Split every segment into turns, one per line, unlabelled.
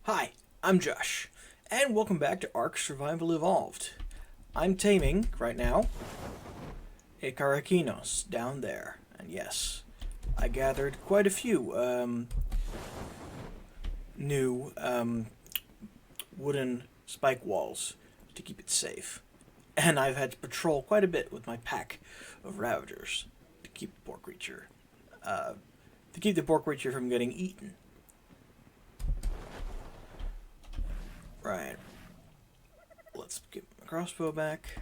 Hi, I'm Josh, and welcome back to Ark Survival Evolved. I'm taming, right now, a Caraquinos down there. And yes, I gathered quite a few new wooden spike walls to keep it safe. And I've had to patrol quite a bit with my pack of Ravagers to keep the poor creature, from getting eaten. Right. Let's get my crossbow back.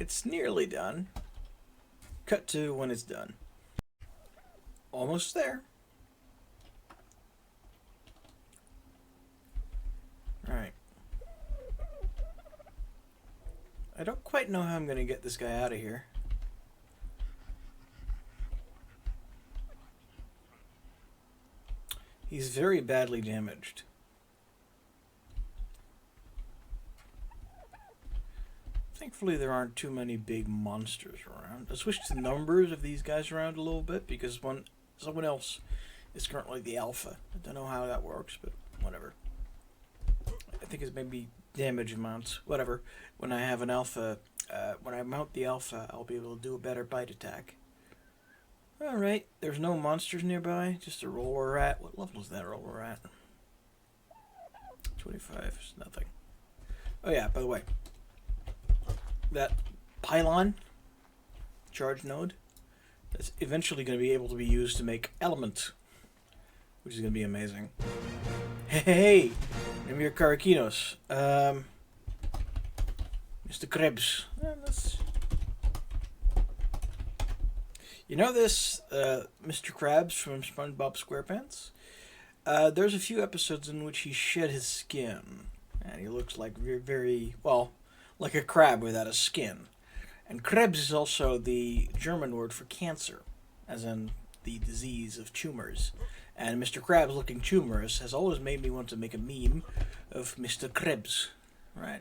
It's nearly done. Cut to when it's done. Almost there. Alright. I don't quite know how I'm going to get this guy out of here. He's very badly damaged. Thankfully, there aren't too many big monsters around. I switched the numbers of these guys around a little bit because someone else is currently the alpha. I don't know how that works, but whatever. I think it's maybe damage amounts. Whatever. When I have an alpha, when I mount the alpha, I'll be able to do a better bite attack. Alright, there's no monsters nearby, just a roller rat. What level is that roller rat? 25 is nothing. Oh yeah, by the way, that pylon charge node that's eventually going to be able to be used to make element, which is going to be amazing. Hey, name your Caraquinos. Mr. Krebs. You know this Mr. Krabs from SpongeBob SquarePants? There's a few episodes in which he shed his skin, and he looks like very, well, like a crab without a skin. And Krebs is also the German word for cancer, as in the disease of tumors. And Mr. Krabs looking tumorous has always made me want to make a meme of Mr. Krebs, right?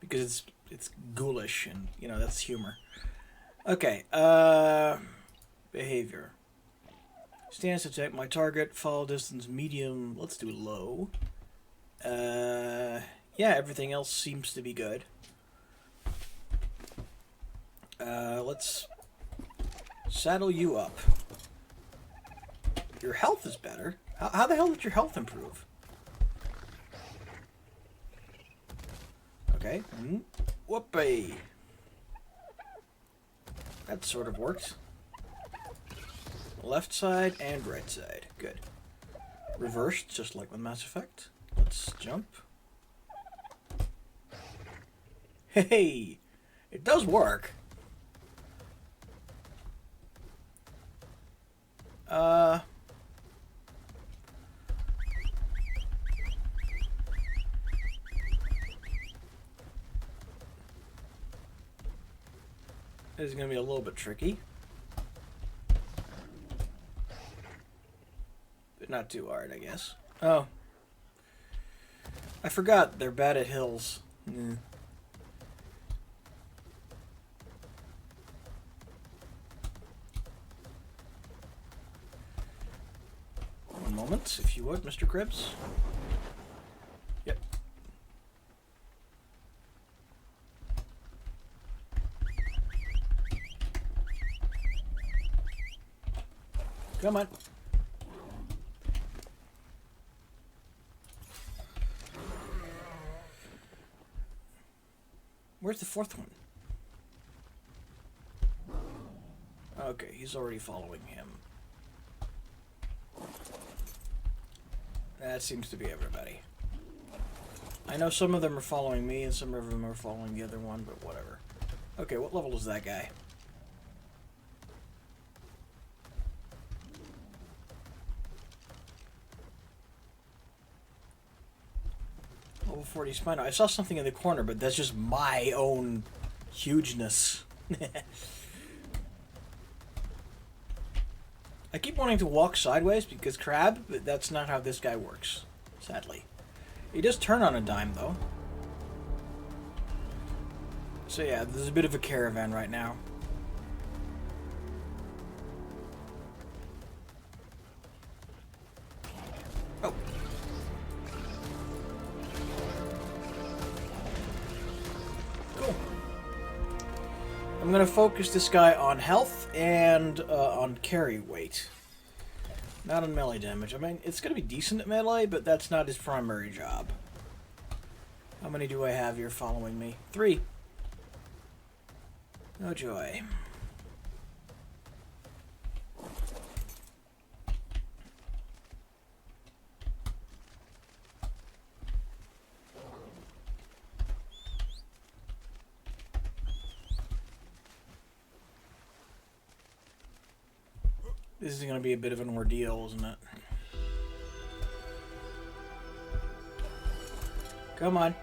Because it's ghoulish, and you know that's humor. Okay, behavior. Stance attack my target, follow distance medium, let's do low. Yeah, everything else seems to be good. Let's saddle you up. Your health is better. How the hell did your health improve? Okay. Whoopee. That sort of worked. Left side and right side. Good. Reversed, just like with Mass Effect. Let's jump. Hey! It does work. This is going to be a little bit tricky. But not too hard, I guess. Oh. I forgot they're bad at hills. Mm. One moment, if you would, Mr. Krebs. Yep. Come on. Where's the fourth one? Okay, he's already following him. That seems to be everybody. I know some of them are following me and some of them are following the other one, but whatever. Okay, what level is that guy? Level 40 Spino. I saw something in the corner, but that's just my own hugeness. I keep wanting to walk sideways because crab, but that's not how this guy works, sadly. He does turn on a dime, though. So yeah, there's a bit of a caravan right now. I'm going to focus this guy on health and on carry weight. Not on melee damage. I mean, it's going to be decent at melee, but that's not his primary job. How many do I have here following me? 3. Oh joy. This is going to be a bit of an ordeal, isn't it? Come on.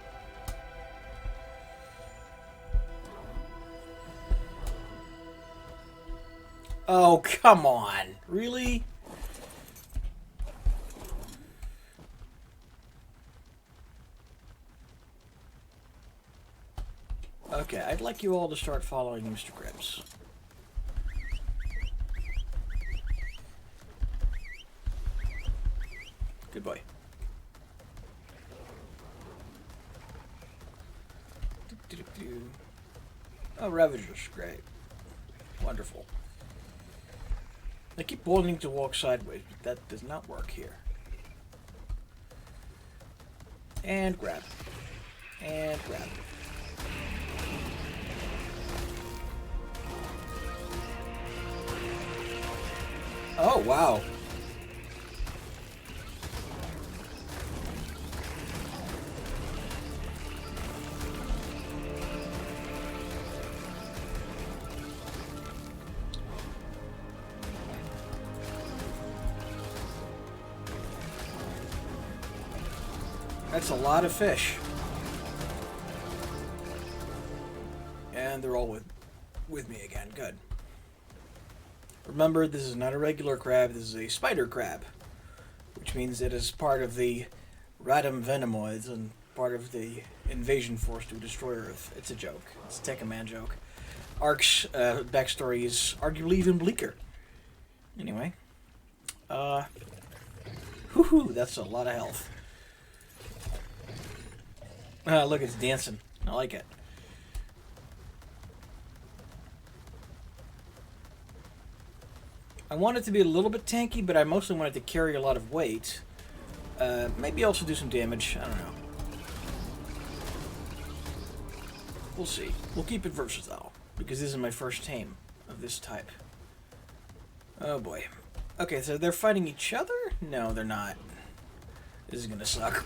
Oh, come on. Really? Okay, I'd like you all to start following Mr. Krebs. Good boy. Oh, Ravagers, great. Wonderful. I keep wanting to walk sideways, but that does not work here. And grab. And grab. Oh, wow. That's a lot of fish. And they're all with me again. Good. Remember, this is not a regular crab, this is a spider crab. Which means it is part of the Radum Venomoids and part of the invasion force to destroy Earth. It's a joke. It's a Take-A-Man joke. Ark's backstory is arguably even bleaker. Anyway. Whoo-hoo, that's a lot of health. Look, it's dancing. I like it. I want it to be a little bit tanky, but I mostly want it to carry a lot of weight. Maybe also do some damage. I don't know. We'll see. We'll keep it versatile, because this is my first tame of this type. Oh boy. Okay, so they're fighting each other? No, they're not. This is gonna suck.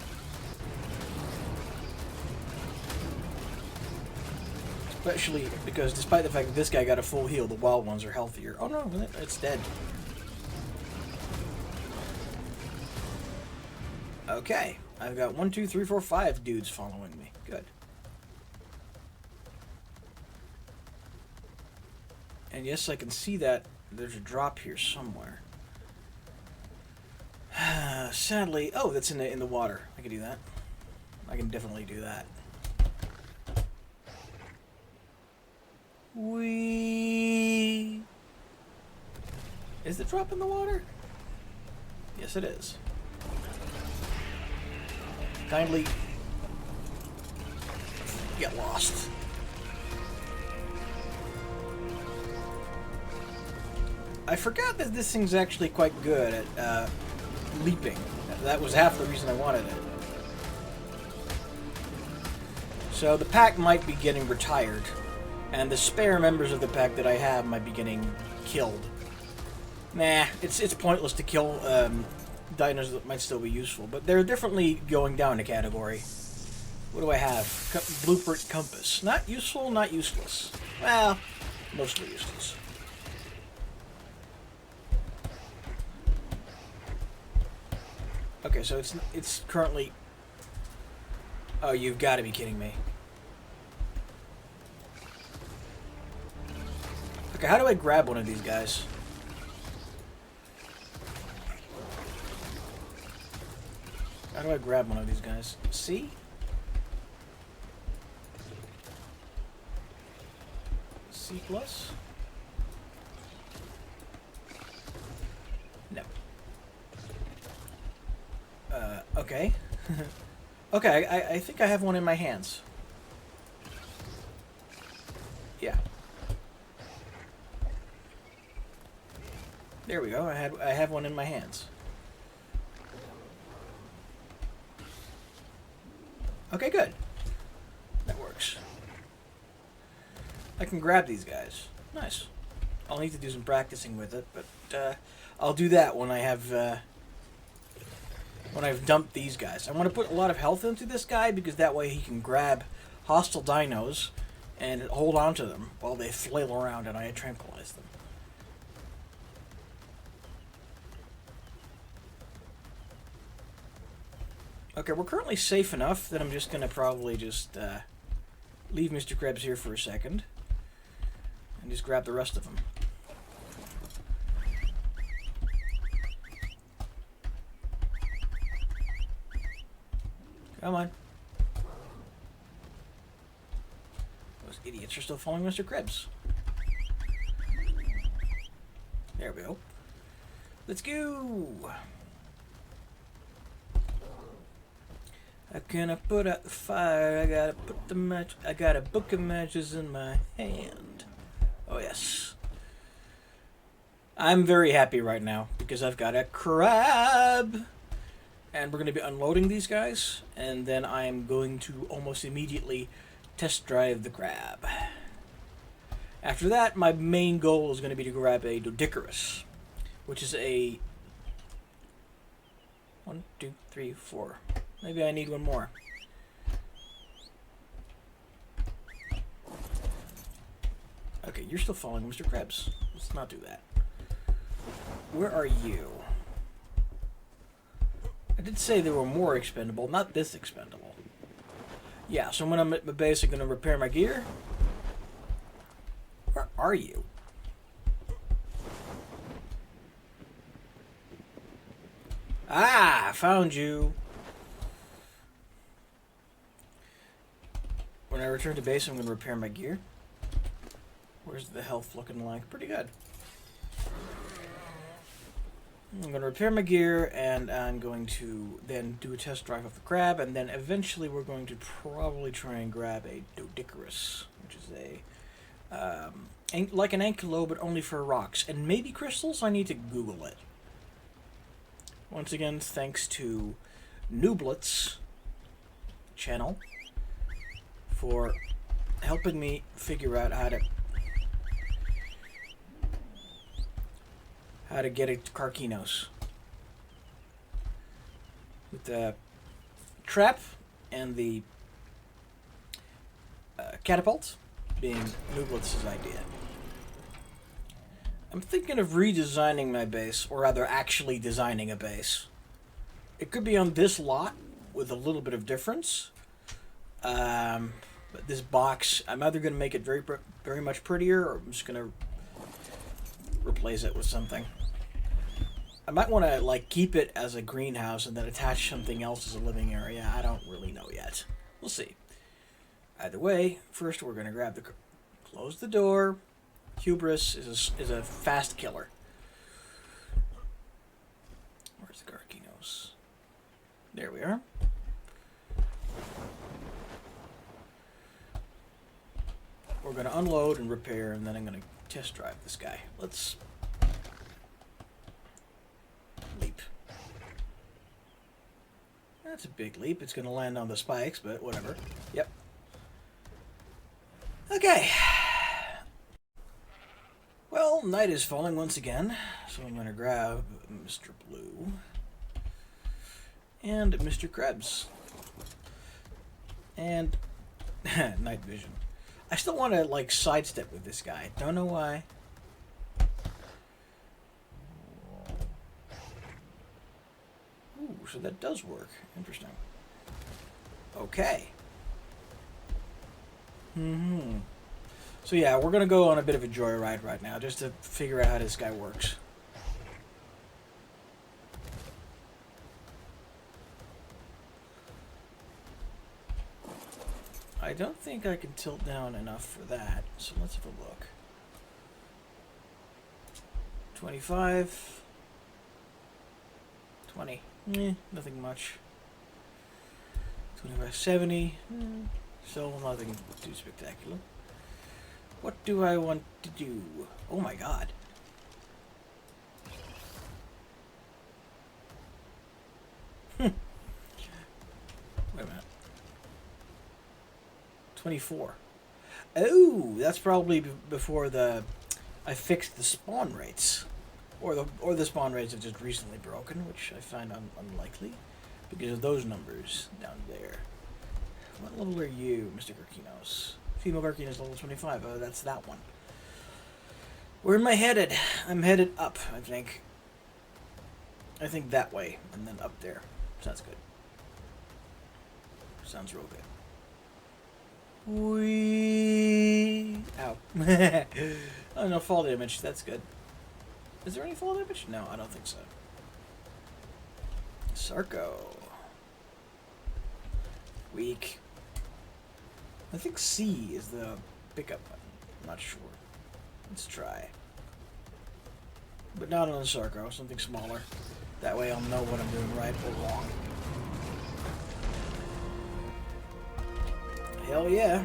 Especially because despite the fact that this guy got a full heal, the wild ones are healthier. Oh no, it's dead. Okay, I've got 1, 2, 3, 4, 5 dudes following me. Good. And yes, I can see that there's a drop here somewhere. Sadly, oh, that's in the water. I can do that. I can definitely do that. Whee! Is the drop in the water? Yes, it is. Kindly get lost. I forgot that this thing's actually quite good at leaping. That was half the reason I wanted it. So the pack might be getting retired. And the spare members of the pack that I have might be getting killed. Nah, it's pointless to kill dinos that might still be useful, but they're definitely going down a category. What do I have? Blueprint compass. Not useful, not useless. Well, mostly useless. Okay, so it's currently... Oh, you've got to be kidding me. Okay, how do I grab one of these guys? How do I grab one of these guys? C? C plus? No. Okay. Okay, I think I have one in my hands. Yeah. There we go. I have one in my hands. Okay, good. That works. I can grab these guys. Nice. I'll need to do some practicing with it, but I'll do that when I have when I've dumped these guys. I want to put a lot of health into this guy because that way he can grab hostile dinos and hold on to them while they flail around and I tranquilize them. Okay, we're currently safe enough that I'm just going to probably just leave Mr. Krebs here for a second and just grab the rest of them. Come on. Those idiots are still following Mr. Krebs. There we go. Let's go! How can I put out the fire? I gotta put the match. I got a book of matches in my hand. Oh yes. I'm very happy right now because I've got a crab. And we're going to be unloading these guys, and then I'm going to almost immediately test drive the crab. After that, my main goal is going to be to grab a Doedicurus, which is a 1, 2, 3, 4. Maybe I need one more. Okay, you're still following Mr. Krebs. Let's not do that. Where are you? I did say they were more expendable, not this expendable. Yeah, so when I'm at my base, I'm going to repair my gear. Where are you? Ah, I found you. When I return to base, I'm going to repair my gear. Where's the health looking like? Pretty good. I'm going to repair my gear, and I'm going to then do a test drive of the crab, and then eventually we're going to probably try and grab a Doedicurus, which is a like an ankylo, but only for rocks, and maybe crystals. I need to Google it. Once again, thanks to Nooblets channel for helping me figure out how to get a Carquinos with the trap and the catapult being Nooblets' idea. I'm thinking of redesigning my base, or rather actually designing a base. It could be on this lot with a little bit of difference. But this box, I'm either going to make it very much prettier, or I'm just going to replace it with something. I might want to like keep it as a greenhouse and then attach something else as a living area. I don't really know yet. We'll see. Either way, first we're going to grab the... Close the door. Hubris is a fast killer. Where's the Carquinos? There we are. We're going to unload and repair, and then I'm going to test drive this guy. Let's leap. That's a big leap. It's going to land on the spikes, but whatever. Yep. Okay. Well, night is falling once again, so I'm going to grab Mr. Blue and Mr. Krebs and night vision. I still want to like sidestep with this guy. Don't know why. Ooh, so that does work. Interesting. Okay. So yeah, we're going to go on a bit of a joyride right now, just to figure out how this guy works. I don't think I can tilt down enough for that, so let's have a look. 25. 20. Nothing much. 25, 70. Still nothing too spectacular. What do I want to do? Oh my god. Wait a minute. 24. Oh, that's probably before I fixed the spawn rates. Or the spawn rates have just recently broken, which I find unlikely because of those numbers down there. What level are you, Mr. Garkinos? Female Garkinos level 25. Oh, that's that one. Where am I headed? I'm headed up, I think. I think that way, and then up there. Sounds good. Sounds real good. Whee! Ow. Oh, no fall damage. That's good. Is there any fall damage? No, I don't think so. Sarko. Weak. I think C is the pickup button. I'm not sure. Let's try. But not on the Sarko, something smaller. That way I'll know what I'm doing right or wrong. Hell yeah.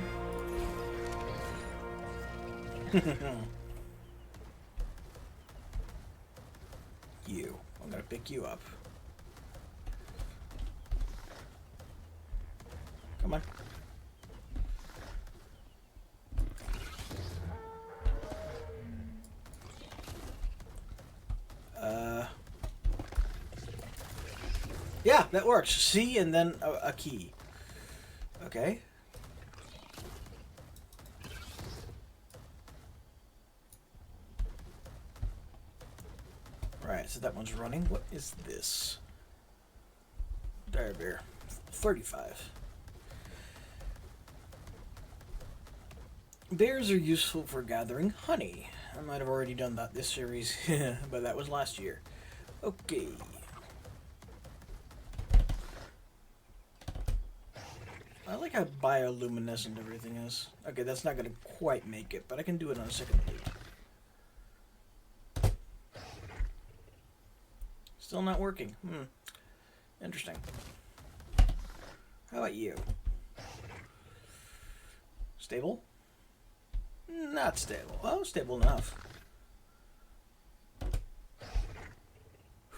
You. I'm gonna pick you up. Come on. Yeah, that works. C and then a key. Okay. Right, so that one's running. What is this? Dire Bear. 35. Bears are useful for gathering honey. I might have already done that this series, but that was last year. Okay. I like how bioluminescent everything is. Okay, that's not going to quite make it, but I can do it on a second loop. Still not working. Interesting. How about you? Stable? Not stable. Oh, stable enough.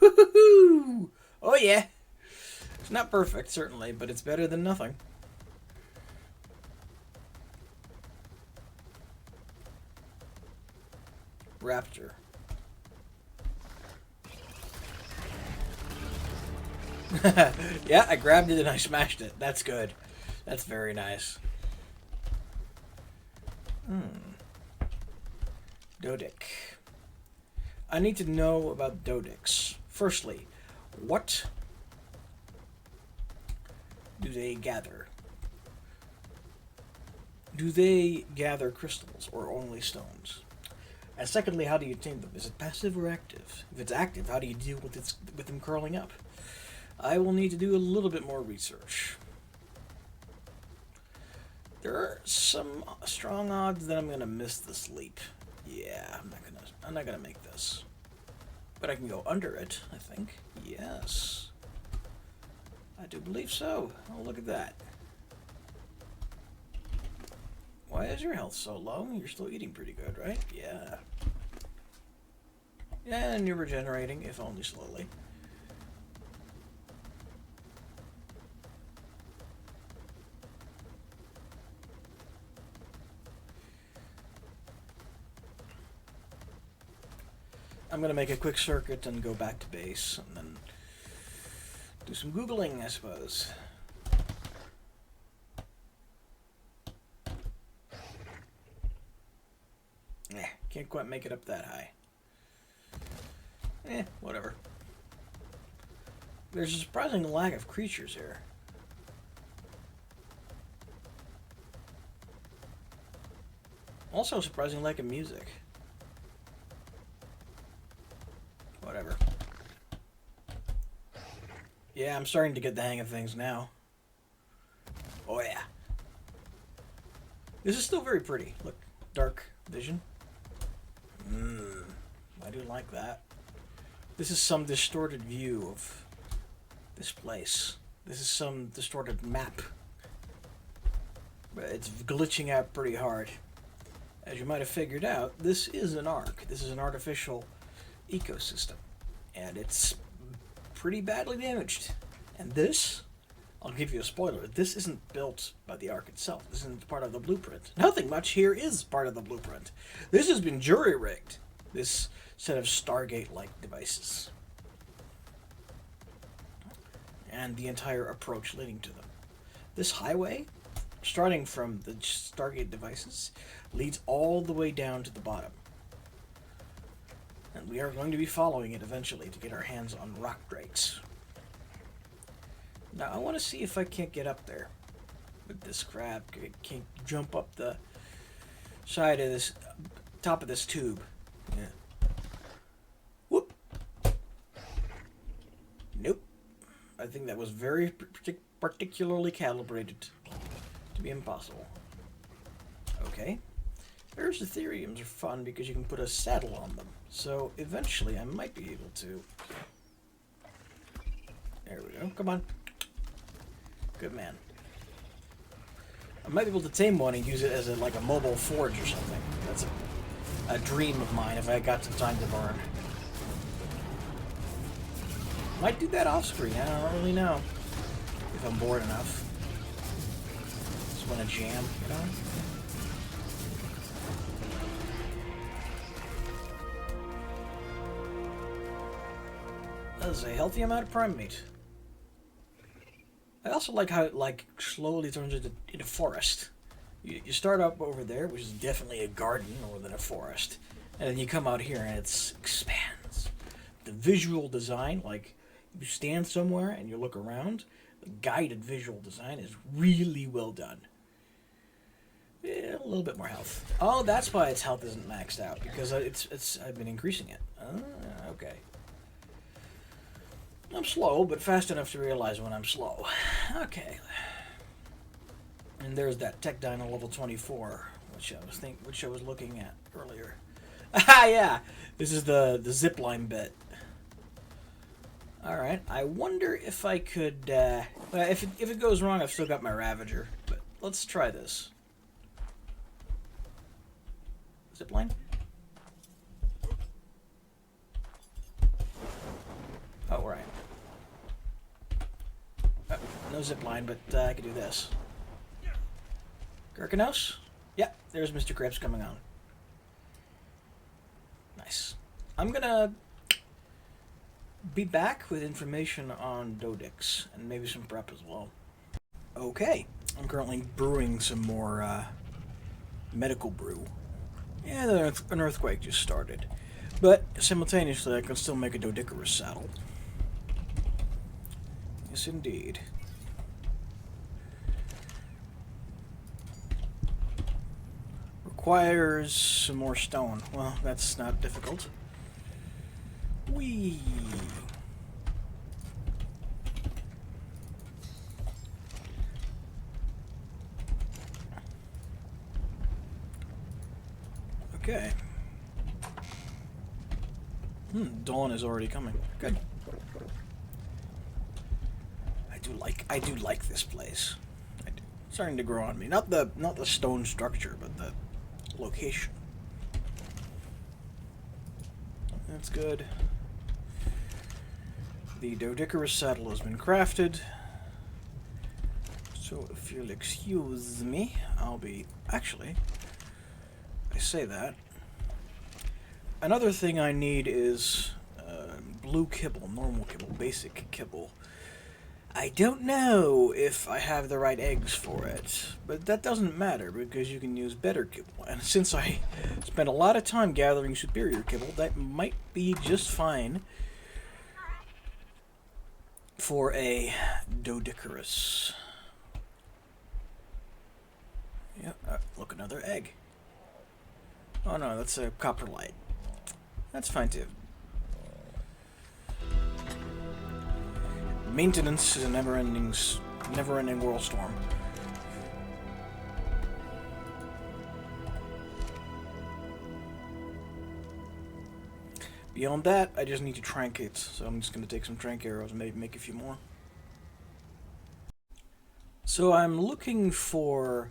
Woohoo! Oh yeah! It's not perfect, certainly, but it's better than nothing. Raptor. Yeah, I grabbed it and I smashed it. That's good. That's very nice. Dodic. I need to know about Dodics. Firstly, what do they gather? Do they gather crystals or only stones? And secondly, how do you tame them? Is it passive or active? If it's active, how do you deal with them curling up? I will need to do a little bit more research. There are some strong odds that I'm gonna miss the sleep. Yeah, I'm not gonna make this. But I can go under it, I think. Yes. I do believe so. Oh, look at that. Why is your health so low? You're still eating pretty good, right? Yeah. Yeah, and you're regenerating, if only slowly. I'm going to make a quick circuit and go back to base, and then do some Googling, I suppose. Can't quite make it up that high. Whatever. There's a surprising lack of creatures here. Also a surprising lack of music. Whatever. Yeah, I'm starting to get the hang of things now. Oh yeah. This is still very pretty. Look, dark vision. I do like that. This is some distorted view of this place. This is some distorted map. But it's glitching out pretty hard. As you might have figured out, this is an Ark. This is an artificial ecosystem. And it's pretty badly damaged. And this I'll give you a spoiler. This isn't built by the Ark itself. This isn't part of the blueprint. Nothing much here is part of the blueprint. This has been jury-rigged, this set of Stargate-like devices. And the entire approach leading to them. This highway, starting from the Stargate devices, leads all the way down to the bottom. And we are going to be following it eventually to get our hands on rock drakes. Now, I want to see if I can't get up there with this crab. Can't jump up the side of this, top of this tube. Yeah. Whoop. Nope. I think that was very particularly calibrated to be impossible. Okay. There's Ethereums are fun because you can put a saddle on them. So eventually I might be able to. There we go. Come on. Good man. I might be able to tame one and use it as like a mobile forge or something. That's a dream of mine if I got some time to burn. Might do that off screen. I don't really know if I'm bored enough. Just want to jam, you know? That is a healthy amount of prime meat. I also like how it slowly turns into forest. You start up over there, which is definitely a garden more than a forest, and then you come out here and it expands. The visual design, like you stand somewhere and you look around, the guided visual design is really well done. Yeah, a little bit more health. Oh, that's why its health isn't maxed out, because I've been increasing it. Okay. I'm slow, but fast enough to realize when I'm slow. Okay. And there's that Tech Dino level 24, which I was looking at earlier. Ah, yeah. This is the zipline bit. All right. I wonder if I could. If it goes wrong, I've still got my Ravager. But let's try this. Zipline. Oh, right. No zipline, but I could do this. Gherkinos? Yeah, there's Mr. Krebs coming on. Nice. I'm gonna be back with information on Dodix, and maybe some prep as well. Okay, I'm currently brewing some more medical brew. Yeah, an earthquake just started. But simultaneously, I can still make a Dodicarus saddle. Yes, indeed. Requires some more stone. Well, that's not difficult. Whee! Okay. Dawn is already coming. Good. I do like this place. I do. It's starting to grow on me. Not the stone structure, but the location. That's good. The Dodicarus saddle has been crafted. So if you'll excuse me, I'll be... Actually, I say that. Another thing I need is blue kibble, normal kibble, basic kibble. I don't know if I have the right eggs for it, but that doesn't matter because you can use better kibble. And since I spent a lot of time gathering superior kibble, that might be just fine for a Dodicarus. Yeah, look, another egg. Oh no, that's a coprolite. That's fine too. Maintenance is a never-ending world storm. Beyond that, I just need to trankate, so I'm just going to take some trank arrows and maybe make a few more. So I'm looking for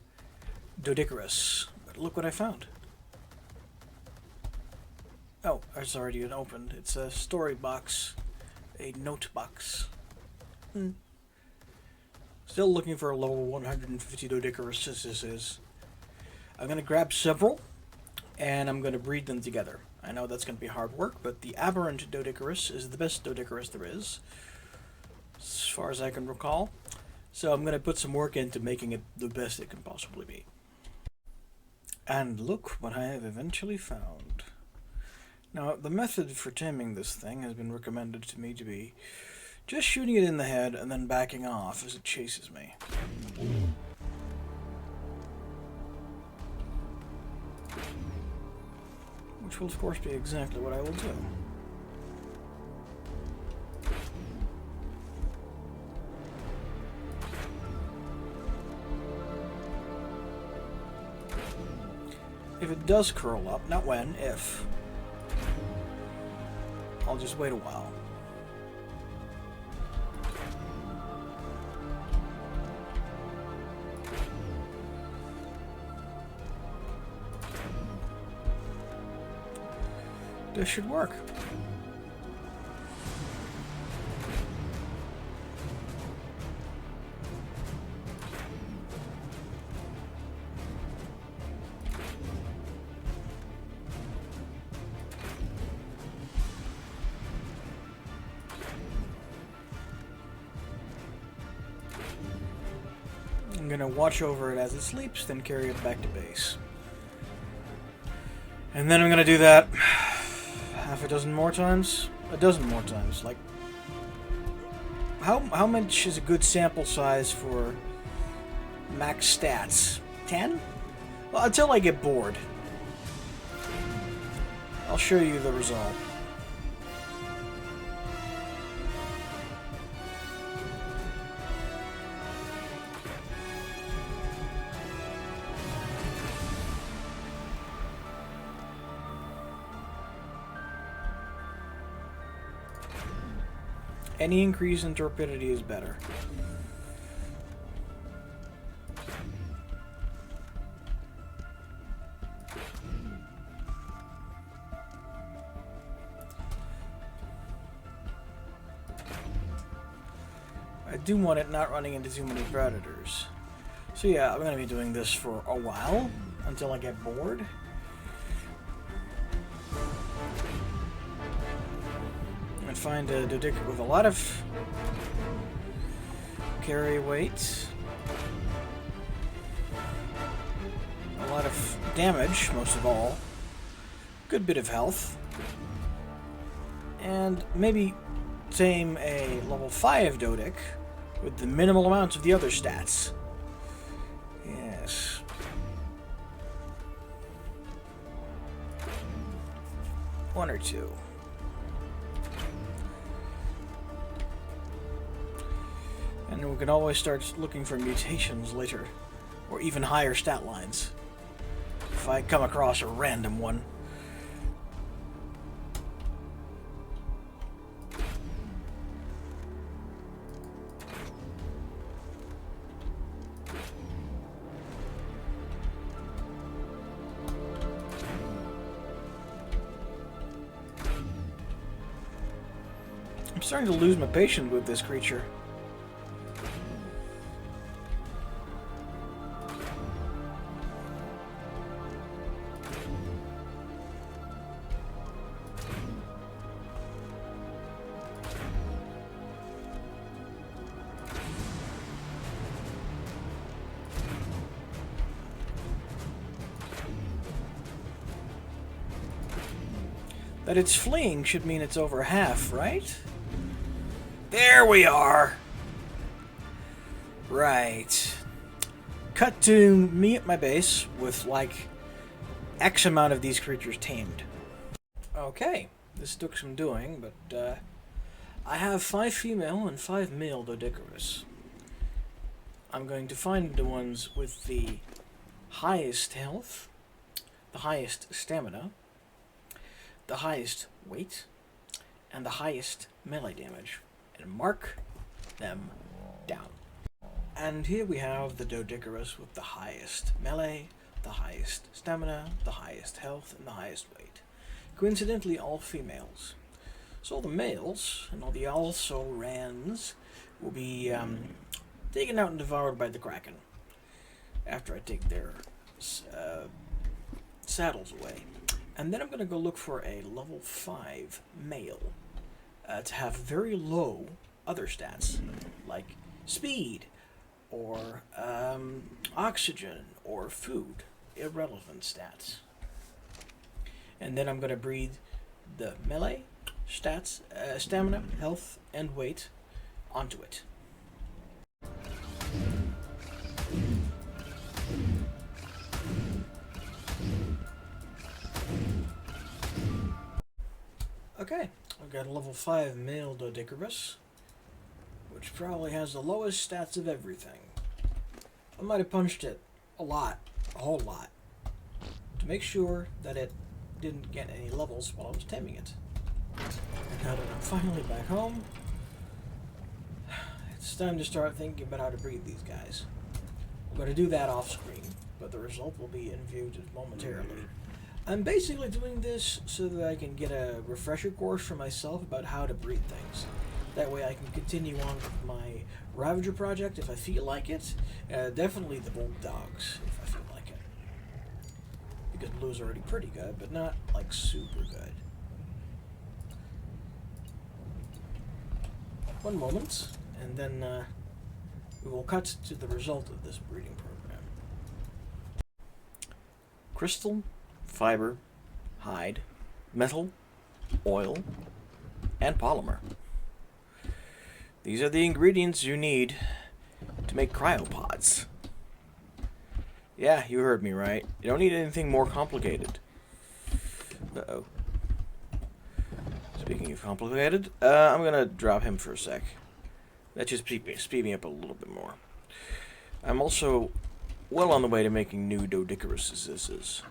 Dodicarus, but look what I found. Oh, it's already been opened. It's a story box, a note box. Still looking for a level 150 Doedicurus. I'm going to grab several, and I'm going to breed them together. I know that's going to be hard work, but the Aberrant Doedicurus is the best Doedicurus there is, as far as I can recall. So I'm going to put some work into making it the best it can possibly be. And look what I have eventually found. Now, the method for taming this thing has been recommended to me to be just shooting it in the head and then backing off as it chases me. Which will, of course, be exactly what I will do. If it does curl up, not when, if, I'll just wait a while. This should work. I'm going to watch over it as it sleeps, then carry it back to base. And then I'm going to do that half a dozen more times? A dozen more times. Like, how much is a good sample size for max stats? 10? Well, until I get bored. I'll show you the result. Any increase in torpidity is better. I do want it not running into too many predators. So yeah, I'm going to be doing this for a while, until I get bored. And find a Doedicurus with a lot of carry weight, a lot of damage, most of all, good bit of health, and maybe tame a level 5 Doedic with the minimal amounts of the other stats. Yes. One or two. And we can always start looking for mutations later, or even higher stat lines, if I come across a random one. I'm starting to lose my patience with this creature. That it's fleeing should mean it's over half, right? There we are! Right. Cut to me at my base with, like, X amount of these creatures tamed. Okay, this took some doing, but I have 5 female and 5 male Doedicurus. I'm going to find the ones with the highest health, the highest stamina, the highest weight, and the highest melee damage, and mark them down. And here we have the Doedicurus with the highest melee, the highest stamina, the highest health, and the highest weight. Coincidentally, all females. So all the males, and all the also-rans, will be taken out and devoured by the Kraken after I take their saddles away. And then I'm going to go look for a level 5 male to have very low other stats, like speed, or oxygen, or food. Irrelevant stats. And then I'm going to breed the melee stats, stamina, health, and weight onto it. Okay, I've got a level 5 male Doedicurus, which probably has the lowest stats of everything. I might have punched it a whole lot, to make sure that it didn't get any levels while I was taming it. And now that I'm finally back home, it's time to start thinking about how to breed these guys. I'm going to do that off screen, but the result will be in view just momentarily. I'm basically doing this so that I can get a refresher course for myself about how to breed things. That way I can continue on with my Ravager project if I feel like it. Definitely the Bulldogs if I feel like it. Because Blue's already pretty good, but not like super good. One moment, and then we will cut to the result of this breeding program. Crystal, fiber, hide, metal, oil, and polymer. These are the ingredients you need to make cryopods. Yeah, you heard me right. You don't need anything more complicated. Uh-oh. Speaking of complicated, I'm gonna drop him for a sec. That just speed me up a little bit more. I'm also well on the way to making new Doedicuruses.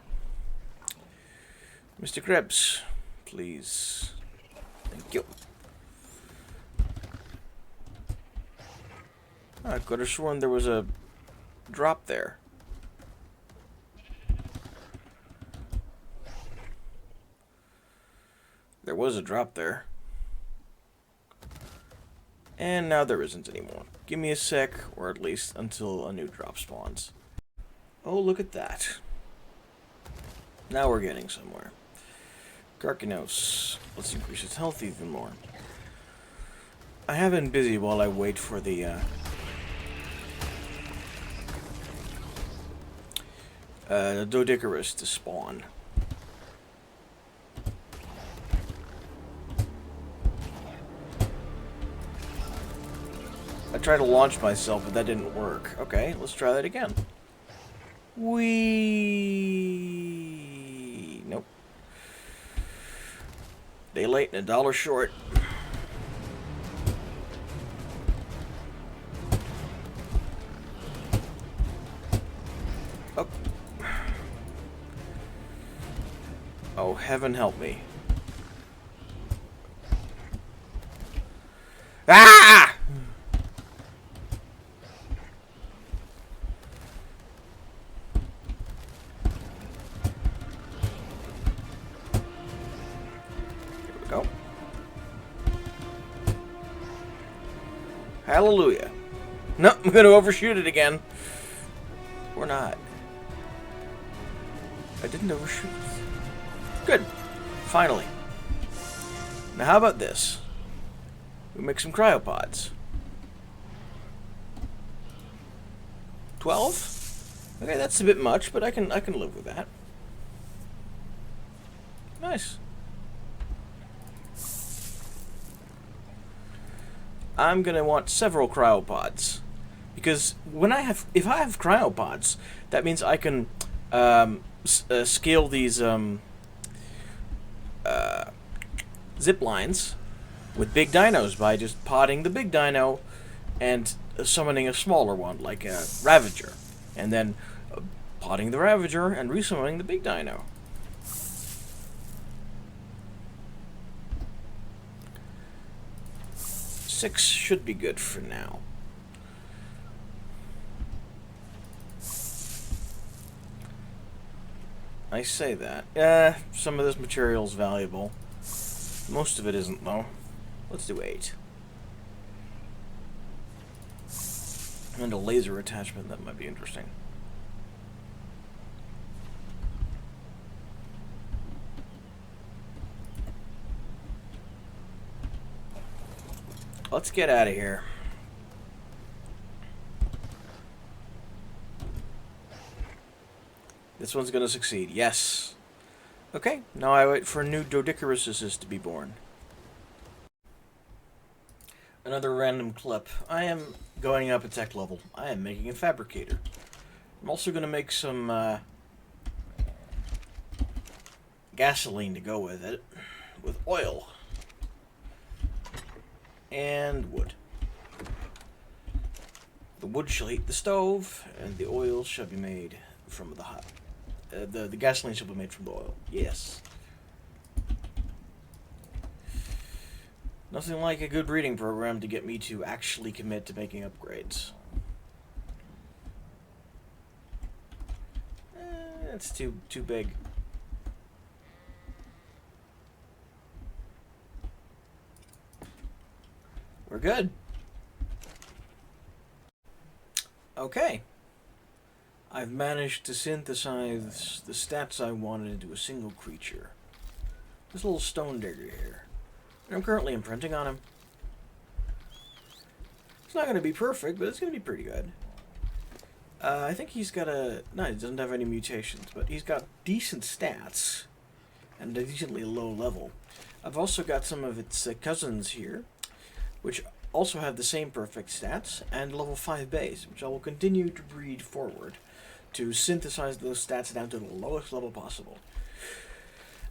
Mr. Krebs, please. Thank you. I could have sworn there was a drop there. There was a drop there. And now there isn't anymore. Give me a sec, or at least until a new drop spawns. Oh, look at that. Now we're getting somewhere. Garkinos. Let's increase its health even more. I have been busy while I wait for the Doedicurus to spawn. I tried to launch myself, but that didn't work. Okay, let's try that again. Whee! Nope. Day late and $1 short. Oh. Oh, heaven help me. Ah! Go. Hallelujah. No, I'm going to overshoot it again. Or not. I didn't overshoot. Good. Finally. Now how about this? We make some cryopods. 12? Okay, that's a bit much, but I can live with that. Nice. I'm gonna want several cryopods, because if I have cryopods, that means I can scale these zip lines with big dinos by just podding the big dino and summoning a smaller one like a Ravager, and then podding the Ravager and resummoning the big dino. Six should be good for now. I say that. Some of this material's valuable. Most of it isn't, though. Let's do 8. And a laser attachment, that might be interesting. Let's get out of here. This one's gonna succeed. Yes. Okay, now I wait for new Doedicurus's to be born. Another random clip. I am going up a tech level. I am making a fabricator. I'm also gonna make some gasoline to go with it, with oil and wood. The wood shall heat the stove, and the oil shall be made from the hot. The gasoline shall be made from the oil. Yes. Nothing like a good breeding program to get me to actually commit to making upgrades. It's too big. We're good. Okay. I've managed to synthesize the stats I wanted into a single creature. This little stone digger here. And I'm currently imprinting on him. It's not going to be perfect, but it's going to be pretty good. I think he's got a... No, he doesn't have any mutations, but he's got decent stats. And a decently low level. I've also got some of its cousins here, which also have the same perfect stats, and level 5 base, which I will continue to breed forward to synthesize those stats down to the lowest level possible.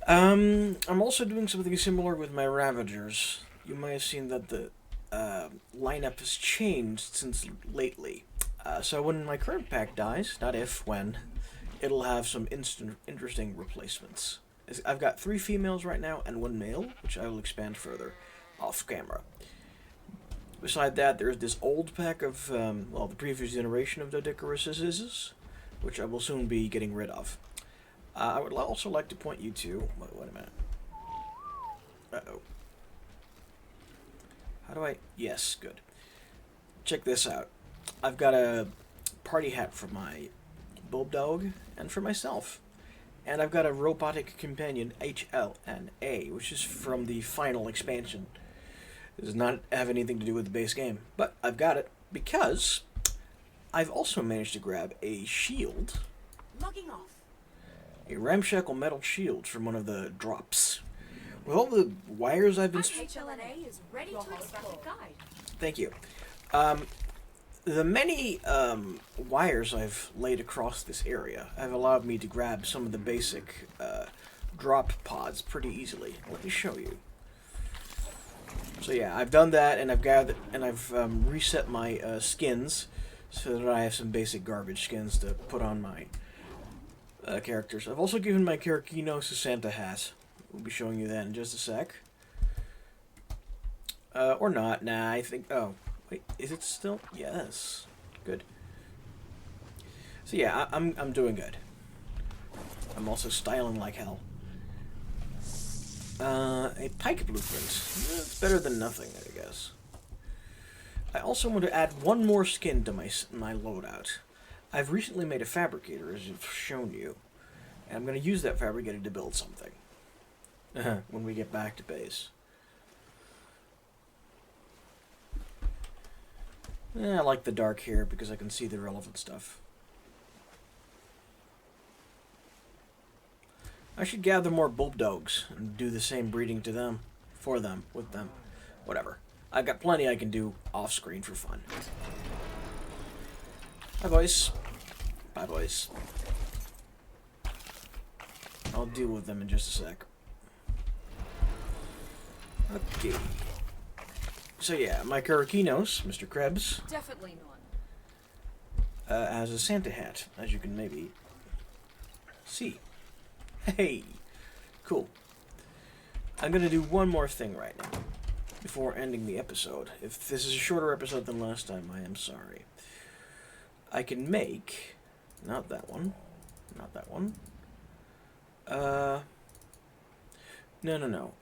I'm also doing something similar with my Ravagers. You might have seen that the lineup has changed since lately. So when my current pack dies, not if, when, it'll have some interesting replacements. I've got 3 females right now and 1 male, which I will expand further off camera. Beside that, there's this old pack of, well, the previous generation of Doedicuruses, which I will soon be getting rid of. I would also like to point you to... Wait a minute. Uh-oh. How do I... Yes, good. Check this out. I've got a party hat for my bulldog and for myself. And I've got a robotic companion, HLNA, which is from the final expansion. It does not have anything to do with the base game. But I've got it because I've also managed to grab a shield.
Logging off.
A ramshackle metal shield from one of the drops. With all the wires I've been...
HLNA is ready to extract a guide.
Thank you. The many wires I've laid across this area have allowed me to grab some of the basic drop pods pretty easily. Let me show you. So yeah, I've done that, and I've gathered, and I've reset my skins so that I have some basic garbage skins to put on my characters. I've also given my Karakinos a Santa hat. We'll be showing you that in just a sec. Or not. Nah, I think... Oh, wait. Is it still? Yes. Good. So yeah, I'm doing good. I'm also styling like hell. A pike blueprint. It's better than nothing, I guess. I also want to add one more skin to my loadout. I've recently made a fabricator, as I've shown you, and I'm going to use that fabricator to build something when we get back to base. I like the dark here because I can see the relevant stuff. I should gather more bulldogs and do the same breeding to them, for them, with them, whatever. I've got plenty I can do off-screen for fun. Hi, boys. Bye, boys. I'll deal with them in just a sec. Okay. So yeah, my Karakinos, Mr. Krebs,
Definitely none.
has a Santa hat, as you can maybe see. Hey! Cool. I'm gonna do one more thing right now, before ending the episode. If this is a shorter episode than last time, I am sorry. I can make... Not that one. Not that one. No.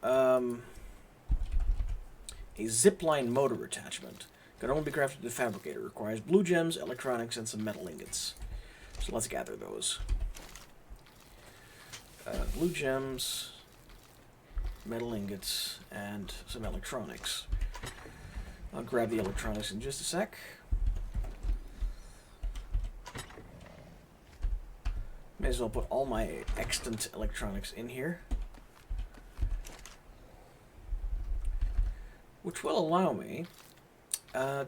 A zipline motor attachment. Can only be crafted with the fabricator. Requires blue gems, electronics, and some metal ingots. So let's gather those. Blue gems, metal ingots, and some electronics. I'll grab the electronics in just a sec. May as well put all my extant electronics in here. Which will allow me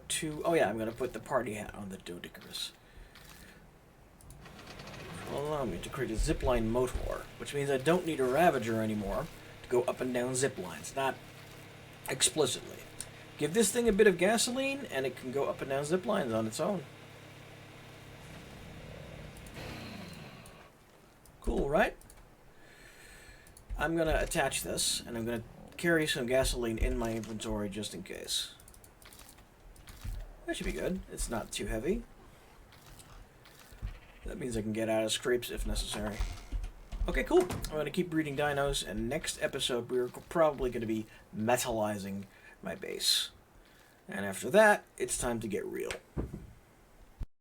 to... Oh yeah, I'm going to put the party hat on the Doedicurus. Which will allow me to create a zipline motor, which means I don't need a Ravager anymore to go up and down zip lines. Not explicitly. Give this thing a bit of gasoline, and it can go up and down zip lines on its own. Cool, right? I'm going to attach this, and I'm going to carry some gasoline in my inventory just in case. That should be good. It's not too heavy. That means I can get out of scrapes if necessary. Okay, cool. I'm going to keep breeding dinos, and next episode we're probably going to be metallizing my base. And after that, it's time to get real.